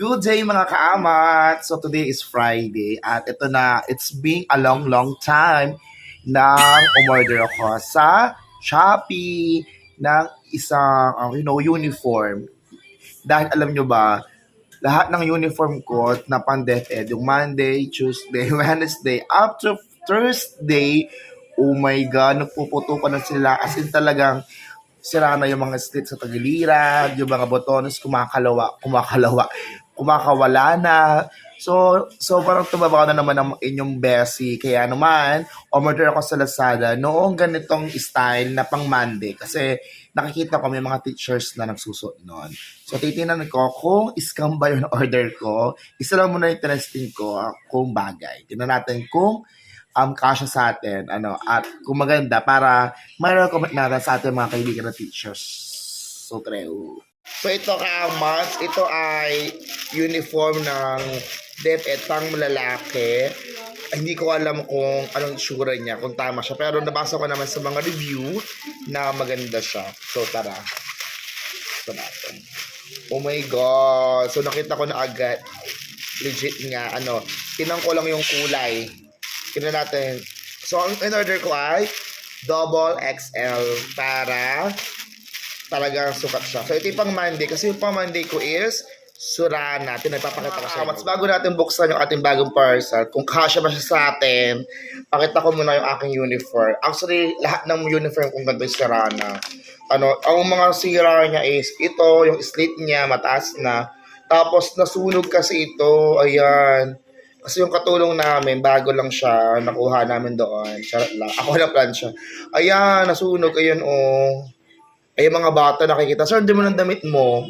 Good day mga kaamat! So today is Friday at ito na, it's been a long time nang umorder ako sa Shopee ng isang uniform. Dahil alam nyo ba, lahat ng uniform ko na pang DepEd, yung Monday, Tuesday, Wednesday, up to Thursday, oh my God, nagpuputukan na sila. As in talagang sira na yung mga slit sa tagiliran, yung mga botones kumakawala na. So parang tumaba na naman ang inyong besi. Kaya naman, umorder ako sa Lazada noong ganitong style na pang Monday. Kasi nakikita ko may mga teachers na nagsusuot noon. So titingnan ko kung scam ba yung order ko. Isa lang muna yung testing ko kung bagay. Tingnan natin kung kasya sa atin, at kung maganda para ma-recommend natin sa ating mga kaibigan na teachers. So, true. So, ito ka-amats, ito ay uniform ng DepEd pang lalaki. Hindi ko alam kung anong itsura niya, kung tama siya. Pero nabasa ko naman sa mga review na maganda siya. So, tara. Ito natin. Oh my God. So, nakita ko na agad. Legit nga, tinang ko lang yung kulay. Tignan natin. So, ang in-order ko ay double XL para talagang sukat siya. So, ito yung pang Monday. Kasi yung pang Monday ko is Surana. Pinapakita ko sa inyo. Bago natin buksan yung ating bagong parcel, kung kasya ba siya sa atin, pakita ko muna yung aking uniform. Actually, lahat ng uniform kung ganito yung Surana. Ang mga sira niya is ito, yung slit niya, mataas na. Tapos, nasunog kasi ito. Ayan. Kasi yung katulong namin, bago lang siya, nakuha namin doon. Charot lang. Ako na plan siya. Ayan, nasunog. Ayan, oh. Ayan mga bata, nakikita. Sir, hindi mo ng damit mo.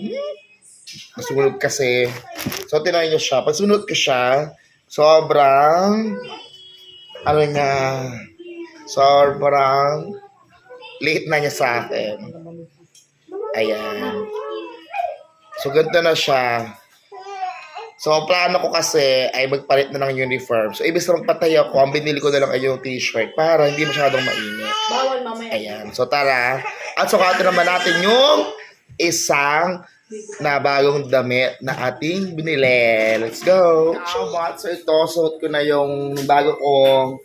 Nasunog kasi. So, tinayin nyo siya. Pag sunod ko siya, sobrang, sobrang late na niya sa akin. Ayan. So, ganito na siya. So, ang plano ko kasi ay magpalit na ng uniform. So, ibig sabihin patay ako, ang binili ko na lang ay yung t-shirt para hindi masyadong mainit. Bawal mamaya. Ayan. So, tara. At sukatin naman natin yung isang na bagong damit na ating binili. Let's go! So, ito, suot ko na yung bago kong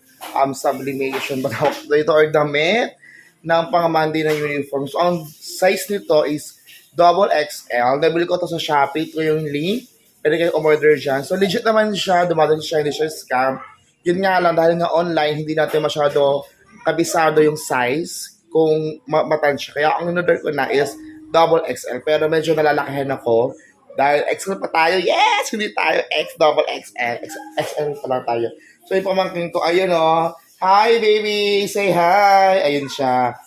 sublimation. Ito or damit ng pang-Monday na uniform. So, ang size nito is double XL. Nabili ko ito sa Shopee. Ito yung link. Pwede kayo umorder dyan. So, legit naman siya. Dumating siya. Hindi siya scam. Yun nga lang, dahil nga online, hindi natin masyado kabisado yung size kung matansya. Kaya ang in-order ko na is double XL. Pero medyo nalalakihan ako. Dahil XL pa tayo. Yes! Hindi tayo X, double XL. XL pa lang tayo. So, yung pamangkin ko, ayun o. Hi, baby! Say hi! Ayun siya.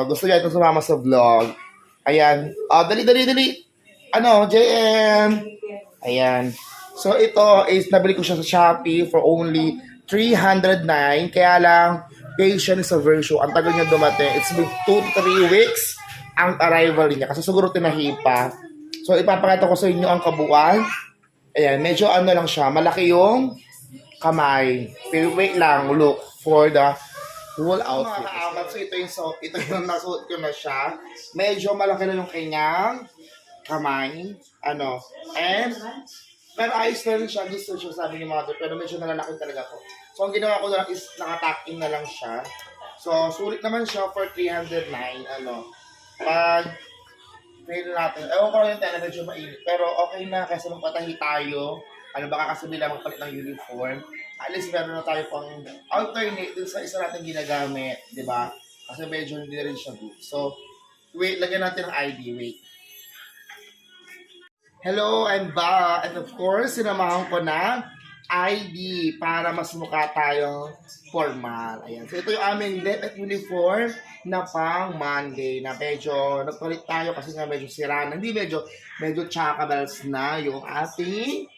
Gusto niya itong sumama sa vlog. Ayan. Dali. JM! Ayan. So, ito is nabili ko siya sa Shopee for only 309. Kaya lang, patient sa version. Ang tagal niya dumating. It's been 2 to 3 weeks ang arrival niya. Kasi siguro tinahipa. So, ipapakita ko sa inyo ang kabuuan. Ayan. Medyo lang siya. Malaki yung kamay. Pero wait lang. Look for the whole outfit. So, ito yung nasuot ko na siya. Medyo malaki na yung kanyang kamay. Pero ayos na rin siya. Gusto siya sabi ni mother. Pero medyo nalalaki talaga ako. So, ang ginawa ko na lang is nakatack-in na lang siya. So, sulit naman siya for 309. Pag pwede natin. Ewan ko rin tayo na medyo mainit. Pero okay na kasi magpatahi tayo. Baka kasi bila magpalit ng uniform. At least meron na tayo pang alternate dun sa isa natin ginagamit. Diba? Kasi medyo hindi rin siya good. So, wait. Lagyan natin ng ID. Wait. Hello, I'm back. And of course, sinamahan ko na ID para mas mukha tayong formal. Ayan. So, ito yung aming DepEd uniform na pang Monday na medyo nagpalit tayo kasi nga medyo sira na. Hindi medyo chakables na yung ating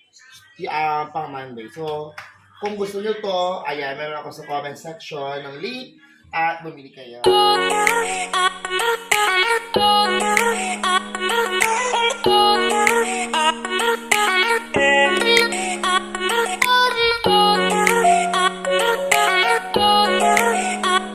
pang Monday. So, kung gusto nyo to, ayan, meron ako sa comment section ng link at bumili kayo.